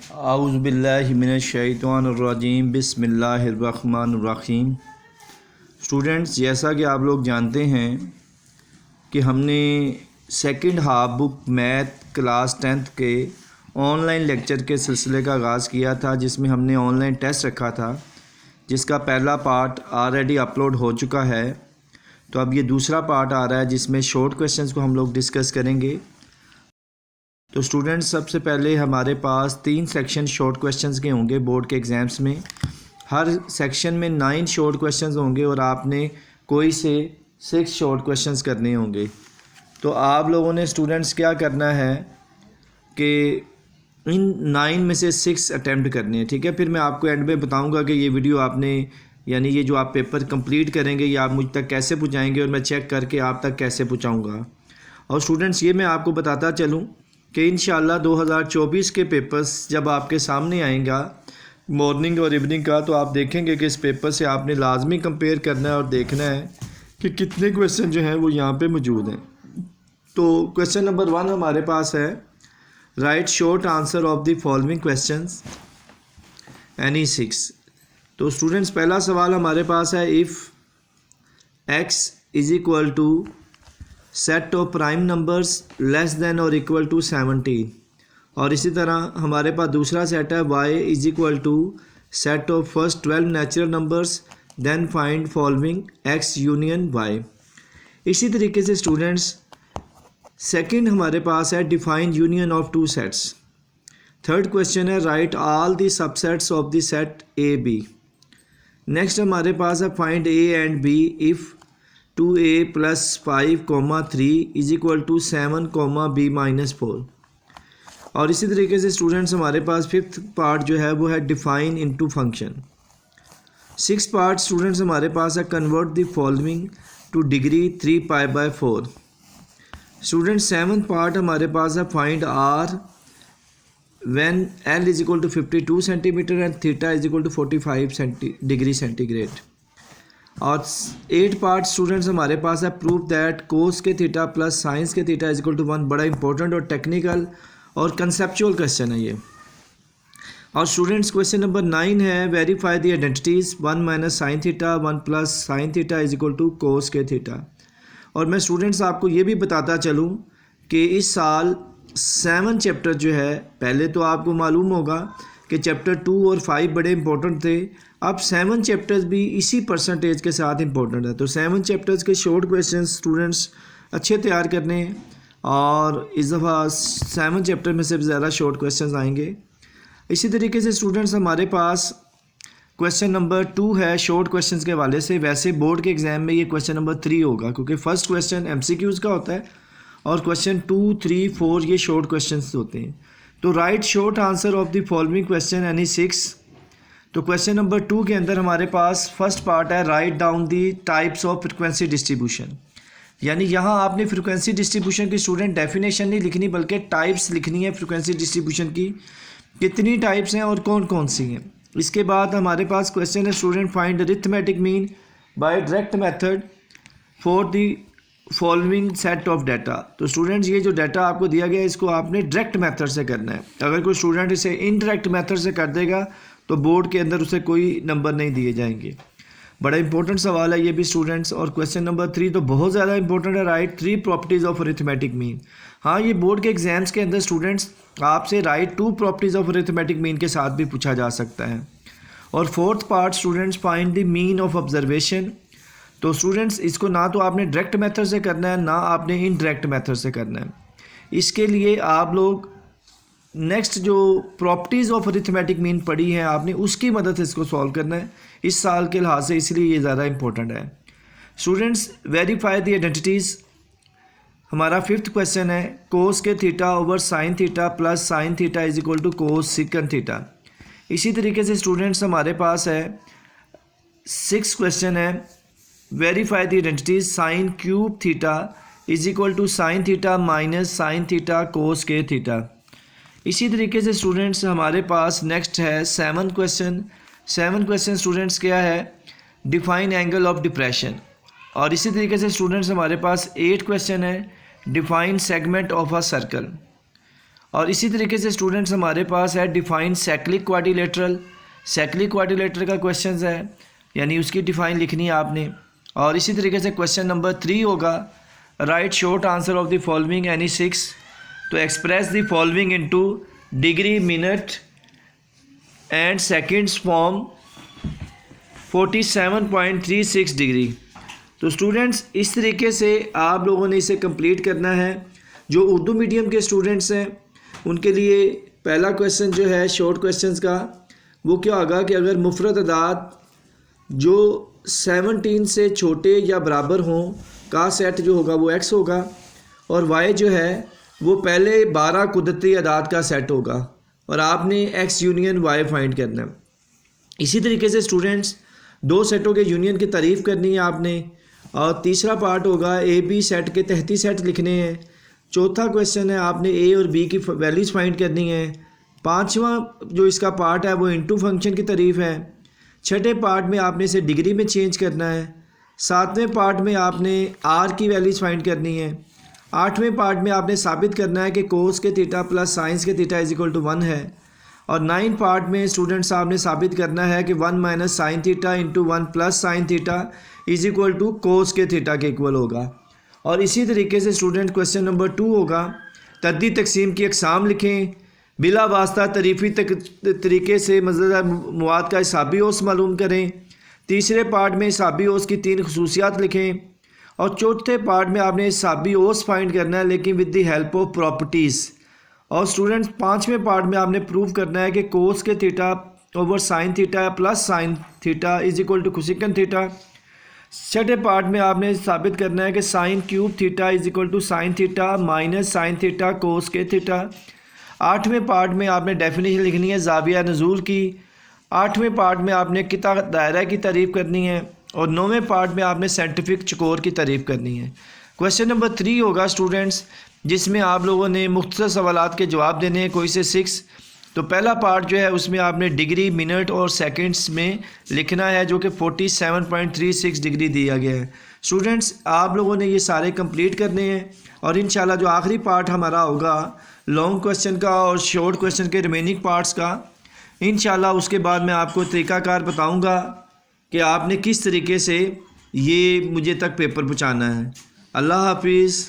आऊज़ुबिल्लाहि मिनश्शैतानिर्रजीम बिस्मिल्लाहिर्रहमानिर्रहीम। स्टूडेंट्स, जैसा कि आप लोग जानते हैं कि हमने second half book math class 10th के ऑनलाइन लेक्चर के सिलसिले का आगाज़ किया था, जिसमें हमने ऑनलाइन टेस्ट रखा था, जिसका पहला पार्ट ऑलरेडी अपलोड हो चुका है। तो अब ये दूसरा पार्ट आ रहा है जिसमें शॉर्ट क्वेश्चंस को हम लोग डिस्कस करेंगे। तो स्टूडेंट्स, सबसे पहले हमारे पास 3 सेक्शन शॉर्ट क्वेश्चंस के होंगे बोर्ड के एग्ज़ाम्स में। हर सेक्शन में 9 शॉर्ट क्वेश्चंस होंगे और आपने कोई से 6 शॉर्ट क्वेश्चंस करने होंगे। तो आप लोगों ने स्टूडेंट्स क्या करना है कि इन 9 में से 6 अटैम्प्ट करने हैं, ठीक है। फिर मैं आपको एंड में बताऊंगा कि ये वीडियो आपने यानी ये जो आप पेपर कंप्लीट करेंगे ये आप मुझ तक कैसे पहुँचाएँगे और मैं चेक करके आप तक कैसे पहुँचाऊँगा। और स्टूडेंट्स, ये मैं आपको बताता चलूँ कि इंशाल्लाह 2024 के पेपर्स जब आपके सामने आएगा मॉर्निंग और इवनिंग का, तो आप देखेंगे कि इस पेपर से आपने लाजमी कंपेयर करना है और देखना है कि कितने क्वेश्चन जो हैं वो यहाँ पे मौजूद हैं। तो क्वेश्चन नंबर 1 हमारे पास है, right short answer of the following questions any 6। तो स्टूडेंट्स, पहला सवाल हमारे पास है, if x is equal to set of prime numbers less than और इक्वल टू 17। और इसी तरह हमारे पास दूसरा सेट है, y is equal to set of first 12 natural numbers then find following x union y। इसी तरीके से स्टूडेंट्स, सेकंड हमारे पास है, define union of 2 sets. Third question है, write all the subsets of the set A B. Next हमारे पास है, find A and B if 2a + 5, 3 is equal to 7, b - 4। और इसी तरीके से स्टूडेंट्स, हमारे पास फिफ्थ पार्ट जो है वो है, define into function. Six part students हमारे पास है, convert the following to degree 3π/4। Student, seventh part हमारे पास है, find R when l is equal to 52 centimetre and theta is equal to 45 degree centigrade. और 8 पार्ट स्टूडेंट्स हमारे पास है, प्रूव दैट कोस के थीटा प्लस साइंस के थीटा इज इक्वल टू 1। बड़ा इंपॉर्टेंट और टेक्निकल और कंसेप्चुअल क्वेश्चन है ये। और स्टूडेंट्स, क्वेश्चन नंबर 9 है, verify the identities 1 - sin theta 1 + sin theta is equal to cos के थीटा। और मैं स्टूडेंट्स आपको ये भी बताता चलूँ कि इस साल 7 चैप्टर जो है, पहले तो आपको मालूम होगा कि चैप्टर 2 और 5 बड़े इंपॉर्टेंट थे, अब 7 चैप्टर्स भी इसी परसेंटेज के साथ इंपॉर्टेंट है। तो 7 चैप्टर्स के शॉर्ट क्वेश्चन स्टूडेंट्स अच्छे तैयार करने हैं और इस दफ़ा 7 चैप्टर में से ज़्यादा शॉर्ट क्वेश्चन आएंगे। इसी तरीके से स्टूडेंट्स, हमारे पास क्वेश्चन नंबर 2 है शॉर्ट क्वेश्चन के हवाले से। वैसे बोर्ड के एग्ज़ाम में ये क्वेश्चन नंबर 3 होगा, क्योंकि फर्स्ट क्वेश्चन MCQs का होता है और क्वेश्चन 2, 3, 4 ये शॉर्ट क्वेश्चन होते हैं। तो right short answer of the following question any 6। तो क्वेश्चन नंबर 2 के अंदर हमारे पास फर्स्ट पार्ट है, write down the types of frequency distribution. यानी यहाँ आपने फ्रिक्वेंसी डिस्ट्रीब्यूशन की स्टूडेंट डेफिनेशन नहीं लिखनी बल्कि टाइप्स लिखनी है फ्रिक्वेंसी डिस्ट्रीब्यूशन की, कितनी टाइप्स हैं और कौन कौन सी हैं। इसके बाद हमारे पास क्वेश्चन है, student find arithmetic mean by direct method for the following set of data. तो स्टूडेंट्स, ये जो डाटा आपको दिया गया है इसको आपने डायरेक्ट मेथड से करना है। अगर कोई स्टूडेंट इसे इनडायरेक्ट मेथड से कर देगा तो बोर्ड के अंदर उसे कोई नंबर नहीं दिए जाएंगे। बड़ा इंपॉर्टेंट सवाल है ये भी स्टूडेंट्स। और क्वेश्चन नंबर 3 तो बहुत ज़्यादा इंपॉर्टेंट है, right 3 properties of arithmetic mean. हाँ, ये बोर्ड के एग्जाम्स के अंदर स्टूडेंट्स आपसे right 2 properties of arithmetic mean के साथ भी पूछा जा सकता है। और fourth part students, find the mean of observation. तो स्टूडेंट्स, इसको ना तो आपने डायरेक्ट मेथड से करना है ना आपने इनडायरेक्ट मेथड से करना है। इसके लिए आप लोग नेक्स्ट जो प्रॉपर्टीज़ ऑफ अरिथमेटिक मीन पढ़ी हैं आपने, उसकी मदद से इसको सॉल्व करना है इस साल के लिहाज से, इसलिए ये ज़्यादा इंपॉर्टेंट है। स्टूडेंट्स, वेरीफाई द आइडेंटिटीज़ हमारा फिफ्थ क्वेश्चन है, कोस के theta over sine theta plus sine theta is equal to cosec theta. इसी तरीके से स्टूडेंट्स हमारे पास है 6 क्वेश्चन है, verify the identities sine cube theta is equal to sine theta minus sine theta cos के theta. इसी तरीके से स्टूडेंट्स हमारे पास नेक्स्ट है 7 क्वेश्चन। 7 क्वेश्चन स्टूडेंट्स क्या है, डिफाइन एंगल ऑफ डिप्रेशन। और इसी तरीके से स्टूडेंट्स हमारे पास 8 क्वेश्चन है, define segment of a circle. और इसी तरीके से स्टूडेंट्स हमारे पास है define cyclic quadrilateral. Cyclic quadrilateral का क्वेश्चन है, यानी उसकी डिफाइन लिखनी है आपने। और इसी तरीके से क्वेश्चन नंबर 3 होगा, right short answer of the following any 6, तो express the following into degree, minute and seconds form 47.36 degree. तो स्टूडेंट्स इस तरीके से आप लोगों ने इसे कंप्लीट करना है। जो उर्दू मीडियम के स्टूडेंट्स हैं उनके लिए पहला क्वेश्चन जो है शॉर्ट क्वेश्चंस का, वो क्या होगा कि अगर मुफरद अदाद जो 17 से छोटे या बराबर हों का सेट जो होगा वो x होगा, और y जो है वो पहले 12 कुदरती अदाद का सेट होगा, और आपने x यूनियन y फाइंड करना है। इसी तरीके से स्टूडेंट्स 2 सेटों के यूनियन की तारीफ़ करनी है आपने, और तीसरा पार्ट होगा ए बी सेट के तहती सेट लिखने हैं। चौथा क्वेश्चन है आपने ए और बी की वैल्यूज़ फाइंड करनी है। पांचवा जो इसका पार्ट है वो इनटू फंक्शन की तारीफ़ है। छठे पार्ट में आपने इसे डिग्री में चेंज करना है। सातवें पार्ट में आपने आर की वैल्यूज़ फाइंड करनी है। आठवें पार्ट में आपने साबित करना है कि कोस के थीटा प्लस साइंस के थीटा इज इक्वल टू 1 है। और 9 पार्ट में स्टूडेंट्स आपने साबित करना है कि 1 minus sine theta into 1 plus sine theta is equal to cos के थीटा के इक्वल होगा। और इसी तरीके से स्टूडेंट क्वेश्चन नंबर 2 होगा, तद्दी तकसीम की अक़साम लिखें, बिला वास्ता तरीफ़ी तरीके से मज़ेदार मवाद का हिसाबी ओस मालूम करें। तीसरे पार्ट में हिसाबी ओस की 3 खसूसियात लिखें, और चौथे पार्ट में आपने हिसाबी ओस फाइंड करना है लेकिन with the help of properties. और स्टूडेंट्स 5वें पार्ट में आपने प्रूव करना है कि कोस के theta over sine theta plus sine theta is equal to cosecant theta. छठे पार्ट में आपने साबित करना है कि sine cube theta is equal to sine theta minus sine theta cos के थीटा। 8वें पार्ट में आपने डेफिनेशन लिखनी है ज़ाविया नज़ूल की। 8वें पार्ट में आपने किता दायरा की तारीफ़ करनी है, और 9वें पार्ट में आपने साइंटिफिक चकोर की तारीफ़ करनी है। क्वेश्चन नंबर 3 होगा स्टूडेंट्स, जिसमें आप लोगों ने मुख्तसर सवालात के जवाब देने हैं, कोई से 6। तो पहला पार्ट जो है उसमें आपने डिग्री, मिनट और सेकंड्स में लिखना है, जो कि 47.36 डिग्री दिया गया है। स्टूडेंट्स आप लोगों ने ये सारे कंप्लीट करने हैं, और इंशाल्लाह जो आखिरी पार्ट हमारा होगा लॉन्ग क्वेश्चन का और शॉर्ट क्वेश्चन के रिमेनिंग पार्ट्स का, इंशाल्लाह उसके बाद मैं आपको तरीक़ाकार बताऊंगा कि आपने किस तरीके से ये मुझे तक पेपर पहुंचाना है। अल्लाह हाफिज़।